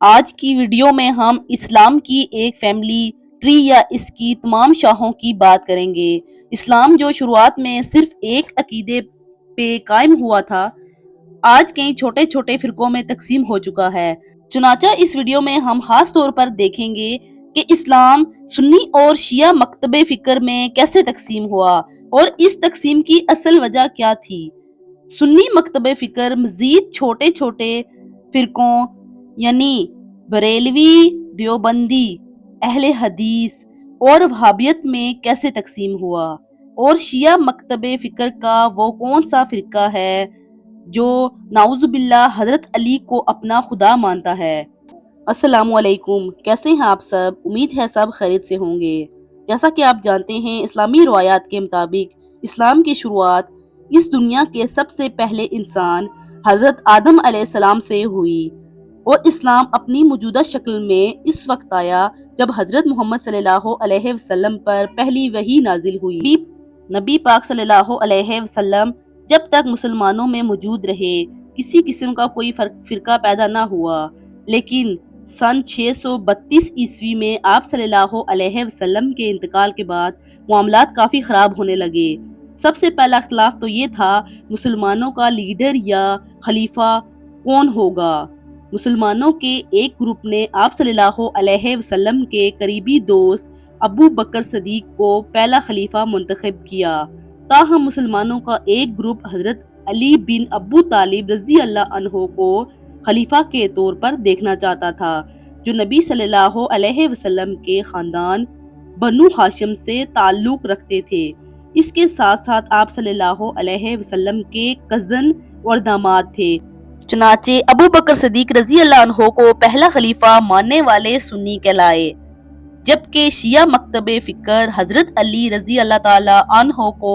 آج کی ویڈیو میں ہم اسلام کی ایک فیملی ٹری یا اس کی تمام شاخوں کی بات کریں گے۔ اسلام جو شروعات میں صرف ایک عقیدے پہ قائم ہوا تھا، آج کئی چھوٹے چھوٹے فرقوں میں تقسیم ہو چکا ہے۔ چنانچہ اس ویڈیو میں ہم خاص طور پر دیکھیں گے کہ اسلام سنی اور شیعہ مکتب فکر میں کیسے تقسیم ہوا اور اس تقسیم کی اصل وجہ کیا تھی۔ سنی مکتب فکر مزید چھوٹے چھوٹے فرقوں یعنی بریلوی، دیوبندی، اہل حدیث اور وہابیت میں کیسے تقسیم ہوا، اور شیعہ مکتب فکر کا وہ کون سا فرقہ ہے جو نعوذ باللہ حضرت علی کو اپنا خدا مانتا ہے۔ السلام علیکم، کیسے ہیں آپ سب؟ امید ہے سب خیریت سے ہوں گے۔ جیسا کہ آپ جانتے ہیں، اسلامی روایات کے مطابق اسلام کی شروعات اس دنیا کے سب سے پہلے انسان حضرت آدم علیہ السلام سے ہوئی، اور اسلام اپنی موجودہ شکل میں اس وقت آیا جب حضرت محمد صلی اللہ علیہ وسلم پر پہلی وحی نازل ہوئی۔ نبی پاک صلی اللہ علیہ وسلم جب تک مسلمانوں میں موجود رہے، کسی قسم کا کوئی فرقہ پیدا نہ ہوا، لیکن سن 632 عیسوی میں آپ صلی اللہ علیہ وسلم کے انتقال کے بعد معاملات کافی خراب ہونے لگے۔ سب سے پہلا اختلاف تو یہ تھا، مسلمانوں کا لیڈر یا خلیفہ کون ہوگا۔ مسلمانوں کے ایک گروپ نے آپ صلی اللہ علیہ وسلم کے قریبی دوست ابو بکر صدیق کو پہلا خلیفہ منتخب کیا، تاہم مسلمانوں کا ایک گروپ حضرت علی بن ابو طالب رضی اللہ عنہ کو خلیفہ کے طور پر دیکھنا چاہتا تھا، جو نبی صلی اللہ علیہ وسلم کے خاندان بنو ہاشم سے تعلق رکھتے تھے۔ اس کے ساتھ ساتھ آپ صلی اللہ علیہ وسلم کے کزن اور داماد تھے۔ چنانچہ ابو بکر صدیق رضی اللہ عنہ کو پہلا خلیفہ ماننے والے سنی کہلائے، جبکہ شیعہ مکتب فکر حضرت علی رضی اللہ تعالی عنہ کو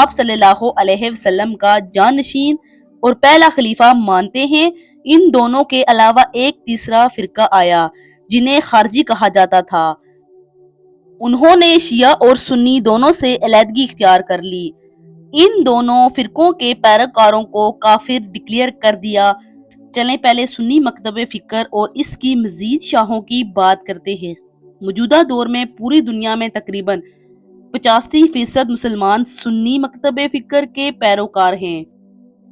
آپ صلی اللہ علیہ وسلم کا جانشین اور پہلا خلیفہ مانتے ہیں۔ ان دونوں کے علاوہ ایک تیسرا فرقہ آیا جنہیں خارجی کہا جاتا تھا۔ انہوں نے شیعہ اور سنی دونوں سے علیحدگی اختیار کر لی۔ ان دونوں فرقوں کے پیروکاروں کو کافر ڈکلیئر کر دیا۔ چلیں پہلے سنی مکتب فکر اور اس کی مزید شاخوں کی بات کرتے ہیں۔ موجودہ دور میں پوری دنیا میں تقریباً 85% مسلمان سنی مکتب فکر کے پیروکار ہیں۔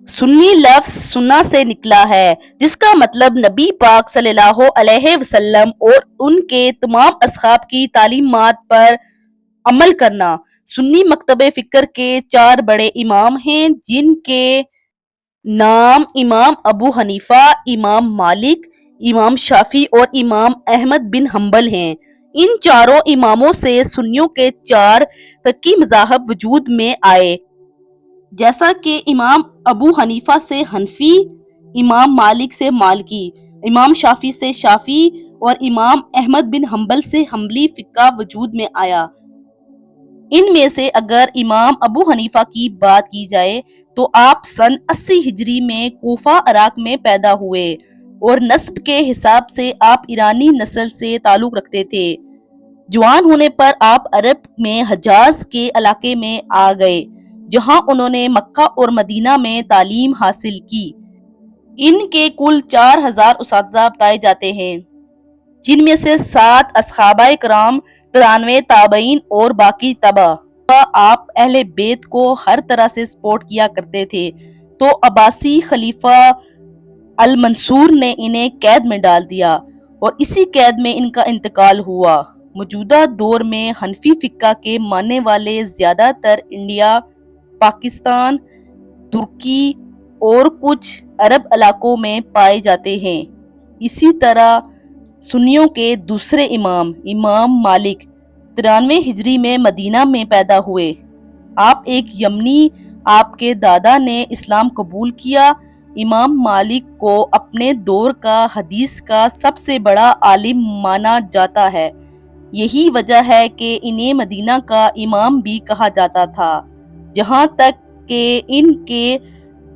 سنی لفظ سنہ سے نکلا ہے، جس کا مطلب نبی پاک صلی اللہ علیہ وسلم اور ان کے تمام اصحاب کی تعلیمات پر عمل کرنا۔ سنی مکتب فکر کے 4 بڑے امام ہیں، جن کے نام امام ابو حنیفہ، امام مالک، امام شافعی اور امام احمد بن حنبل ہیں۔ ان چاروں اماموں سے سنیوں کے 4 فقہی مذاہب وجود میں آئے، جیسا کہ امام ابو حنیفہ سے حنفی، امام مالک سے مالکی، امام شافعی سے شافعی اور امام احمد بن حنبل سے حنبلی فقہ وجود میں آیا۔ ان میں سے اگر امام ابو حنیفہ کی بات کی جائے تو آپ سن 80 ہجری میں کوفہ عراق میں پیدا ہوئے، اور نسب کے حساب سے آپ ایرانی نسل سے تعلق رکھتے تھے۔ جوان ہونے پر آپ عرب میں حجاز کے علاقے میں آ گئے، جہاں انہوں نے مکہ اور مدینہ میں تعلیم حاصل کی۔ ان کے کل 4000 اساتذہ بتائے جاتے ہیں، جن میں سے 7 اصحابہ کرام، 93 تابعین اور باقی تبع۔ آپ اہل بیت کو ہر طرح سے سپورٹ کیا کرتے تھے، تو عباسی خلیفہ المنصور نے انہیں قید میں ڈال دیا، اور اسی قید میں ان کا انتقال ہوا۔ موجودہ دور میں حنفی فقہ کے ماننے والے زیادہ تر انڈیا، پاکستان، ترکی اور کچھ عرب علاقوں میں پائے جاتے ہیں۔ اسی طرح سنیوں کے دوسرے امام، امام مالک 93 ہجری میں مدینہ میں پیدا ہوئے۔ آپ ایک یمنی، آپ کے دادا نے اسلام قبول کیا۔ امام مالک کو اپنے دور کا حدیث کا سب سے بڑا عالم مانا جاتا ہے۔ یہی وجہ ہے کہ انہیں مدینہ کا امام بھی کہا جاتا تھا۔ جہاں تک کہ ان کے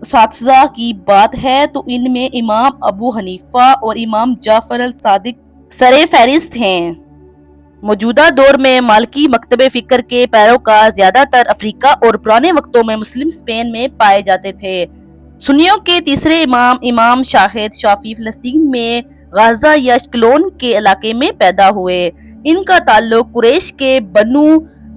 اساتذہ کی بات ہے تو ان میں امام ابو حنیفہ اور امام جعفر الصادق سرِ فہرست ہیں۔ موجودہ دور میں مالکی مکتب فکر کے پیروکار زیادہ تر افریقہ اور پرانے وقتوں میں مسلم اسپین میں پائے جاتے تھے۔ سنیوں کے تیسرے امام، امام شاہد شافعی فلسطین میں غازہ یا اشکلون کے علاقے میں پیدا ہوئے۔ ان کا تعلق قریش کے بنو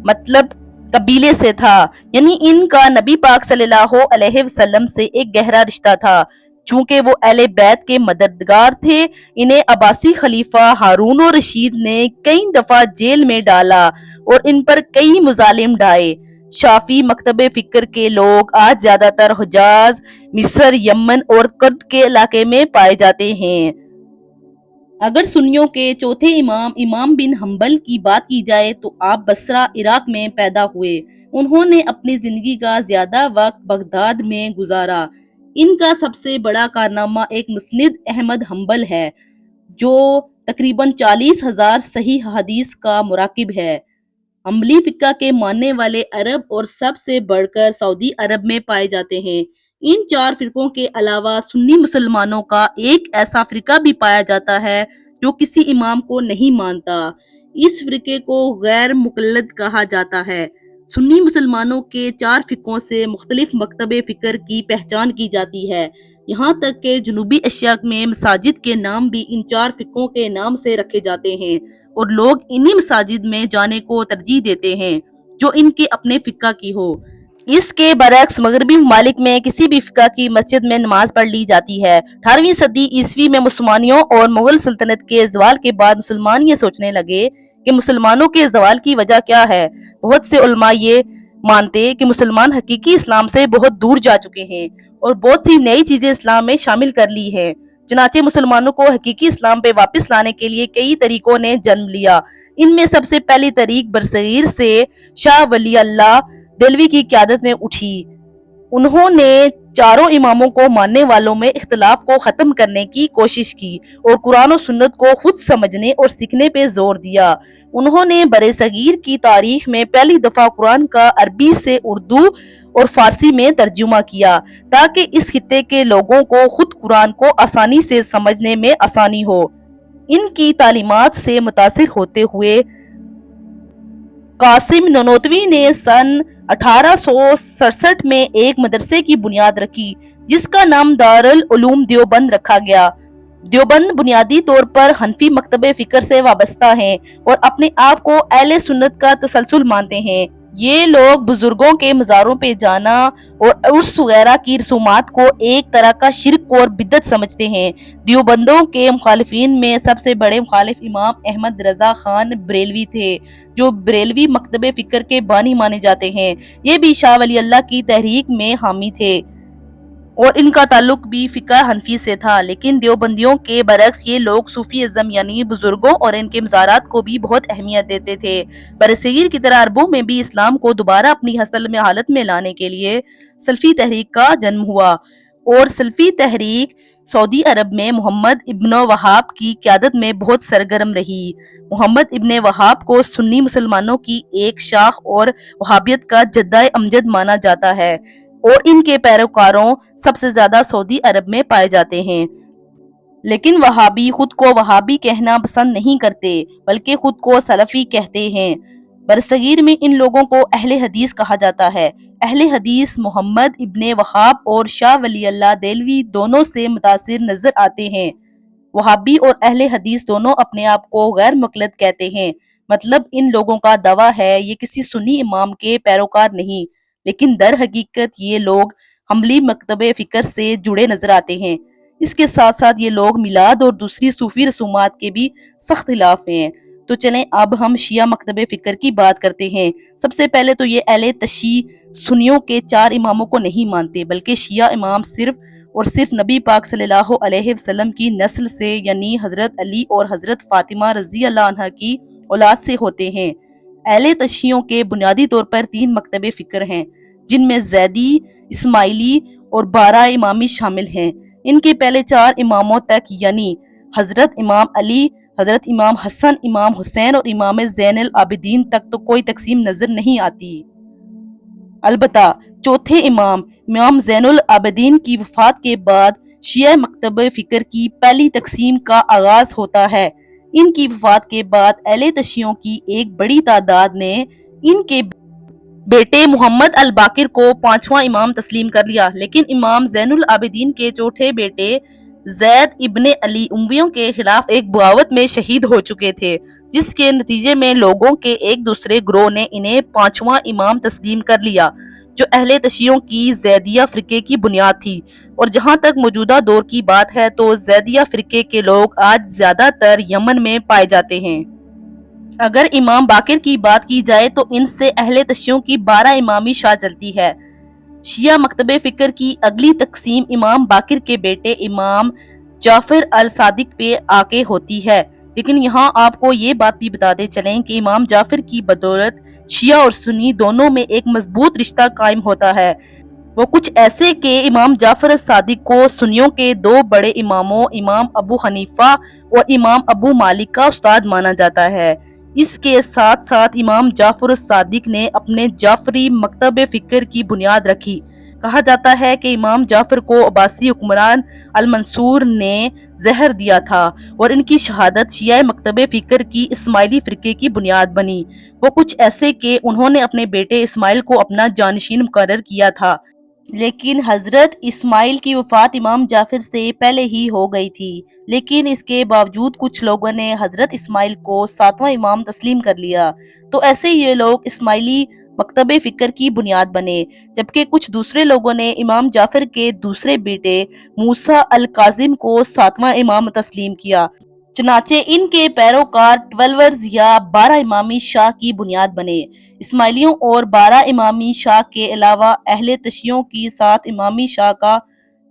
مطلب قبیلے سے تھا، یعنی ان کا نبی پاک صلی اللہ علیہ وسلم سے ایک گہرا رشتہ تھا۔ چونکہ وہ اہل بیت کے مددگار تھے، انہیں عباسی خلیفہ ہارون الرشید نے کئی دفعہ جیل میں ڈالا اور ان پر کئی مظالم ڈھائے۔ شافعی مکتب فکر کے لوگ آج زیادہ تر حجاز، مصر، یمن اور کرد کے علاقے میں پائے جاتے ہیں۔ اگر سنیوں کے چوتھے امام امام بن حنبل کی بات کی جائے تو آپ بصرہ عراق میں پیدا ہوئے۔ انہوں نے اپنی زندگی کا زیادہ وقت بغداد میں گزارا۔ ان کا سب سے بڑا کارنامہ ایک مسند احمد حنبل ہے، جو تقریباً 40,000 صحیح حدیث کا مراکب ہے۔ حنبلی فقہ کے ماننے والے عرب اور سب سے بڑھ کر سعودی عرب میں پائے جاتے ہیں۔ ان چار فرقوں کے علاوہ سنی مسلمانوں کا ایک ایسا فرقہ بھی پایا جاتا ہے جو کسی امام کو نہیں مانتا۔ اس فرقے کو غیر مقلد کہا جاتا ہے۔ سنی مسلمانوں کے چار فرقوں سے مختلف مکتب فکر کی پہچان کی جاتی ہے، یہاں تک کہ جنوبی ایشیا میں مساجد کے نام بھی ان چار فرقوں کے نام سے رکھے جاتے ہیں اور لوگ انہی مساجد میں جانے کو ترجیح دیتے ہیں جو ان کے اپنے فقہ کی ہو۔ اس کے برعکس مغربی ممالک میں کسی بھی فقہ کی مسجد میں نماز پڑھ لی جاتی ہے۔ 18ویں صدی عیسوی میں مسلمانوں اور مغل سلطنت کے زوال کے بعد مسلمان یہ سوچنے لگے کہ مسلمانوں کے زوال کی وجہ کیا ہے۔ بہت سے علماء یہ مانتے کہ مسلمان حقیقی اسلام سے بہت دور جا چکے ہیں اور بہت سی نئی چیزیں اسلام میں شامل کر لی ہیں۔ چنانچہ مسلمانوں کو حقیقی اسلام پہ واپس لانے کے لیے کئی طریقوں نے جنم لیا۔ ان میں سب سے پہلی طریق برصغیر سے شاہ ولی اللہ دہلوی کی قیادت میں اٹھی۔ انہوں نے چاروں اماموں کو ماننے والوں میں اختلاف کو ختم کرنے کی کوشش کی اور قرآن و سنت کو خود سمجھنے اور سیکھنے پہ زور دیا۔ انہوں نے برصغیر کی تاریخ میں پہلی دفعہ قرآن کا عربی سے اردو اور فارسی میں ترجمہ کیا تاکہ اس خطے کے لوگوں کو خود قرآن کو آسانی سے سمجھنے میں آسانی ہو۔ ان کی تعلیمات سے متاثر ہوتے ہوئے قاسم نانوتوی نے سن 1867 میں ایک مدرسے کی بنیاد رکھی جس کا نام دارالعلوم دیوبند رکھا گیا۔ دیوبند بنیادی طور پر حنفی مکتب فکر سے وابستہ ہیں اور اپنے آپ کو اہل سنت کا تسلسل مانتے ہیں۔ یہ لوگ بزرگوں کے مزاروں پہ جانا اور عرس وغیرہ کی رسومات کو ایک طرح کا شرک اور بدعت سمجھتے ہیں۔ دیوبندوں کے مخالفین میں سب سے بڑے مخالف امام احمد رضا خان بریلوی تھے، جو بریلوی مکتب فکر کے بانی مانے جاتے ہیں۔ یہ بھی شاہ ولی اللہ کی تحریک میں حامی تھے اور ان کا تعلق بھی فقہ حنفی سے تھا، لیکن دیوبندیوں کے برعکس یہ لوگ صوفی ازم یعنی بزرگوں اور ان کے مزارات کو بھی بہت اہمیت دیتے تھے۔ برصغیر کی طرح عربوں میں بھی اسلام کو دوبارہ اپنی اصل میں حالت میں لانے کے لیے سلفی تحریک کا جنم ہوا اور سلفی تحریک سعودی عرب میں محمد ابن وہاب کی قیادت میں بہت سرگرم رہی۔ محمد ابن وہاب کو سنی مسلمانوں کی ایک شاخ اور وہابیت کا جدہ امجد مانا جاتا ہے اور ان کے پیروکاروں سب سے زیادہ سعودی عرب میں پائے جاتے ہیں۔ لیکن وہابی خود کو وہابی کہنا پسند نہیں کرتے بلکہ خود کو سلفی کہتے ہیں۔ برصغیر میں ان لوگوں کو اہل حدیث کہا جاتا ہے۔ اہل حدیث محمد ابن وہاب اور شاہ ولی اللہ دہلوی دونوں سے متاثر نظر آتے ہیں۔ وہابی اور اہل حدیث دونوں اپنے آپ کو غیر مقلد کہتے ہیں، مطلب ان لوگوں کا دعویٰ ہے یہ کسی سنی امام کے پیروکار نہیں، لیکن در حقیقت یہ لوگ حنبلی مکتب فکر سے جڑے نظر آتے ہیں۔ اس کے ساتھ ساتھ یہ لوگ میلاد اور دوسری صوفی رسومات کے بھی سخت خلاف ہیں۔ تو چلیں اب ہم شیعہ مکتب فکر کی بات کرتے ہیں۔ سب سے پہلے تو یہ اہل تشیع سنیوں کے چار اماموں کو نہیں مانتے بلکہ شیعہ امام صرف اور صرف نبی پاک صلی اللہ علیہ وسلم کی نسل سے یعنی حضرت علی اور حضرت فاطمہ رضی اللہ عنہ کی اولاد سے ہوتے ہیں۔ اہل تشیعوں کے بنیادی طور پر تین مکتب فکر ہیں جن میں زیدی، اسماعیلی اور بارہ امامی شامل ہیں۔ ان کے پہلے چار اماموں تک یعنی حضرت امام علی، حضرت امام حسن، امام حسین اور امام زین العابدین تک تو کوئی تقسیم نظر نہیں آتی۔ البتہ چوتھے امام زین العابدین کی وفات کے بعد شیعہ مکتب فکر کی پہلی تقسیم کا آغاز ہوتا ہے۔ ان کی وفات کے بعد اہل تشیعوں کی ایک بڑی تعداد نے ان کے بیٹے محمد الباقر کو پانچواں امام تسلیم کر لیا، لیکن امام زین العابدین کے چوتھے بیٹے زید ابن علی امویوں کے خلاف ایک بغاوت میں شہید ہو چکے تھے، جس کے نتیجے میں لوگوں کے ایک دوسرے گروہ نے انہیں پانچواں امام تسلیم کر لیا، جو اہل تشیعوں کی زیدیہ فرقے کی بنیاد تھی۔ اور جہاں تک موجودہ دور کی بات ہے تو زیدیہ فرقے کے لوگ آج زیادہ تر یمن میں پائے جاتے ہیں۔ اگر امام باقر کی بات کی جائے تو ان سے اہل تشیعوں کی 12 امامی شاہ چلتی ہے۔ شیعہ مکتب فکر کی اگلی تقسیم امام باقر کے بیٹے امام جعفر الصادق پہ آ کے ہوتی ہے، لیکن یہاں آپ کو یہ بات بھی بتاتے چلیں کہ امام جعفر کی بدولت شیعہ اور سنی دونوں میں ایک مضبوط رشتہ قائم ہوتا ہے۔ وہ کچھ ایسے کہ امام جعفر الصادق کو سنیوں کے دو بڑے اماموں امام ابو حنیفہ اور امام ابو مالک کا استاد مانا جاتا ہے۔ اس کے ساتھ ساتھ امام جعفر الصادق نے اپنے جعفری مکتب فکر کی بنیاد رکھی۔ کہا جاتا ہے کہ امام جعفر کو عباسی حکمران المنصور نے زہر دیا تھا اور ان کی شہادت شیعہ مکتب فکر کی اسماعیلی فرقے کی بنیاد بنی۔ وہ کچھ ایسے کہ انہوں نے اپنے بیٹے اسماعیل کو اپنا جانشین مقرر کیا تھا، لیکن حضرت اسماعیل کی وفات امام جعفر سے پہلے ہی ہو گئی تھی، لیکن اس کے باوجود کچھ لوگوں نے حضرت اسماعیل کو 7واں امام تسلیم کر لیا، تو ایسے یہ لوگ اسماعیلی مکتب فکر کی بنیاد بنے، جبکہ کچھ دوسرے لوگوں نے امام جعفر کے دوسرے بیٹے موسیٰ الکاظم کو 7واں امام تسلیم کیا۔ چنانچہ ان کے پیروکار 12 یا 12 امامی شاہ کی بنیاد بنے۔ اسماعیلیوں اور 12 امامی شاہ کے علاوہ اہل تشیعوں کی 7 امامی شاہ کا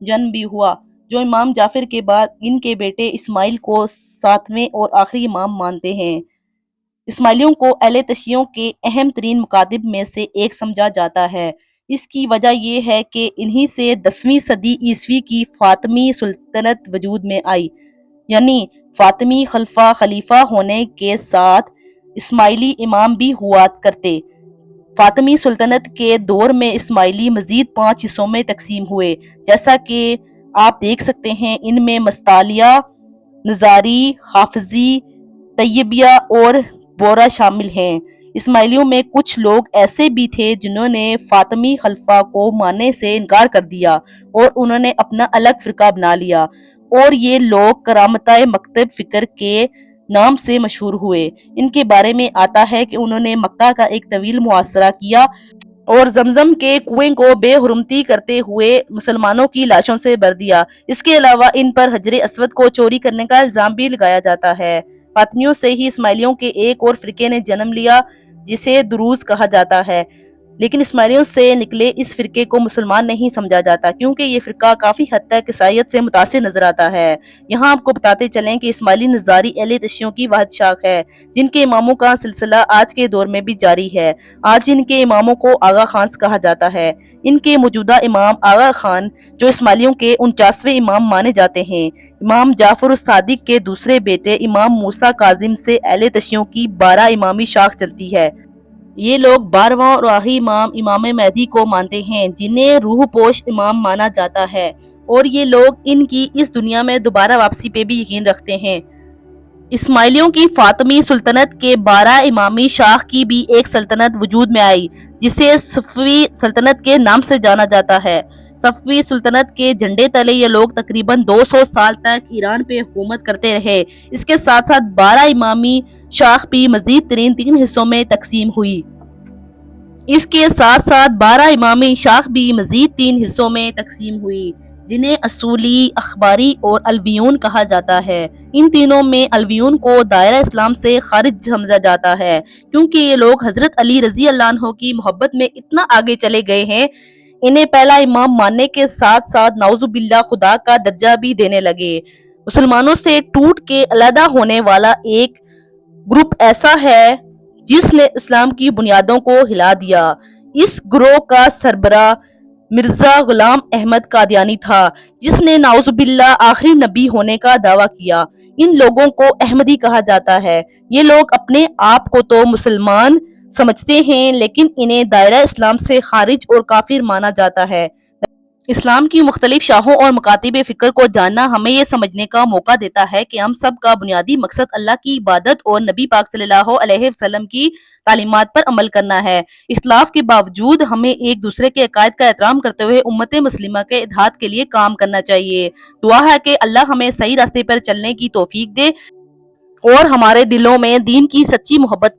جنم بھی ہوا، جو امام جعفر کے بعد ان کے بیٹے اسماعیل کو 7ویں اور آخری امام مانتے ہیں۔ اسماعیلیوں کو اہل تشیعوں کے اہم ترین مکاتب میں سے ایک سمجھا جاتا ہے۔ اس کی وجہ یہ ہے کہ انہی سے 10ویں صدی عیسوی کی فاطمی سلطنت وجود میں آئی، یعنی فاطمی خلیفہ ہونے کے ساتھ اسماعیلی امام بھی ہوا کرتے۔ فاطمی سلطنت کے دور میں اسماعیلی مزید 5 حصوں میں تقسیم ہوئے، جیسا کہ آپ دیکھ سکتے ہیں۔ ان میں مستعلیہ، نظاری، حافظی، طیبیہ اور بورہ شامل ہیں۔ اسماعیلیوں میں کچھ لوگ ایسے بھی تھے جنہوں نے فاطمی خلفاء کو ماننے سے انکار کر دیا اور انہوں نے اپنا الگ فرقہ بنا لیا، اور یہ لوگ کرامتہ مکتب فکر کے نام سے مشہور ہوئے۔ ان کے بارے میں آتا ہے کہ انہوں نے مکہ کا ایک طویل محاصرہ کیا اور زمزم کے کنویں کو بے حرمتی کرتے ہوئے مسلمانوں کی لاشوں سے بھر دیا۔ اس کے علاوہ ان پر حجر اسود کو چوری کرنے کا الزام بھی لگایا جاتا ہے۔ فاطمیوں سے ہی اسماعیلیوں کے ایک اور فرقے نے جنم لیا جسے دروز کہا جاتا ہے، لیکن اسماعیلیوں سے نکلے اس فرقے کو مسلمان نہیں سمجھا جاتا، کیونکہ یہ فرقہ کافی حد تک عیسائیت سے متاثر نظر آتا ہے۔ یہاں آپ کو بتاتے چلیں کہ اسماعیلی نظاری اہل تشیعوں کی واحد شاخ ہے، جن کے اماموں کا سلسلہ آج کے دور میں بھی جاری ہے۔ آج ان کے اماموں کو آغا خان کہا جاتا ہے۔ ان کے موجودہ امام آغا خان، جو اسماعیلیوں کے 49ویں امام مانے جاتے ہیں، امام جعفر الصادق کے دوسرے بیٹے امام موسیٰ کاظم سے اہل تشیعوں کی 12 امامی شاخ چلتی ہے۔ یہ لوگ 12واں اور آخری امام امام مہدی کو مانتے ہیں، جنہیں روح پوش امام مانا جاتا ہے، اور یہ لوگ ان کی اس دنیا میں دوبارہ واپسی پہ بھی یقین رکھتے ہیں۔ اسماعیلیوں کی فاطمی سلطنت کے 12 امامی شاخ کی بھی ایک سلطنت وجود میں آئی، جسے صفوی سلطنت کے نام سے جانا جاتا ہے۔ صفوی سلطنت کے جھنڈے تلے یہ لوگ تقریباً 200 سال تک ایران پہ حکومت کرتے رہے۔ اس کے ساتھ ساتھ 12 امامی شاخ بھی مزید ترین 3 حصوں میں تقسیم ہوئی۔ اس کے ساتھ ساتھ 12 امامی شاخ بھی مزید 3 حصوں میں تقسیم ہوئی، جنہیں اصولی، اخباری اور علویون کہا جاتا ہے۔ ان تینوں میں علویون کو دائرہ اسلام سے خارج سمجھا جاتا ہے، کیونکہ یہ لوگ حضرت علی رضی اللہ عنہ کی محبت میں اتنا آگے چلے گئے ہیں، انہیں پہلا امام ماننے کے ساتھ ساتھ نعوذ باللہ خدا کا درجہ بھی دینے لگے۔ مسلمانوں سے ٹوٹ کے علیحدہ ہونے والا ایک گروپ ایسا ہے جس نے اسلام کی بنیادوں کو ہلا دیا۔ اس گروہ کا سربراہ مرزا غلام احمد قادیانی تھا، جس نے نعوذ باللہ آخری نبی ہونے کا دعویٰ کیا۔ ان لوگوں کو احمدی کہا جاتا ہے۔ یہ لوگ اپنے آپ کو تو مسلمان سمجھتے ہیں، لیکن انہیں دائرہ اسلام سے خارج اور کافر مانا جاتا ہے۔ اسلام کی مختلف شاخوں اور مکاتب فکر کو جاننا ہمیں یہ سمجھنے کا موقع دیتا ہے کہ ہم سب کا بنیادی مقصد اللہ کی عبادت اور نبی پاک صلی اللہ علیہ وسلم کی تعلیمات پر عمل کرنا ہے۔ اختلاف کے باوجود ہمیں ایک دوسرے کے عقائد کا احترام کرتے ہوئے امت مسلمہ کے اتحاد کے لیے کام کرنا چاہیے۔ دعا ہے کہ اللہ ہمیں صحیح راستے پر چلنے کی توفیق دے اور ہمارے دلوں میں دین کی سچی محبت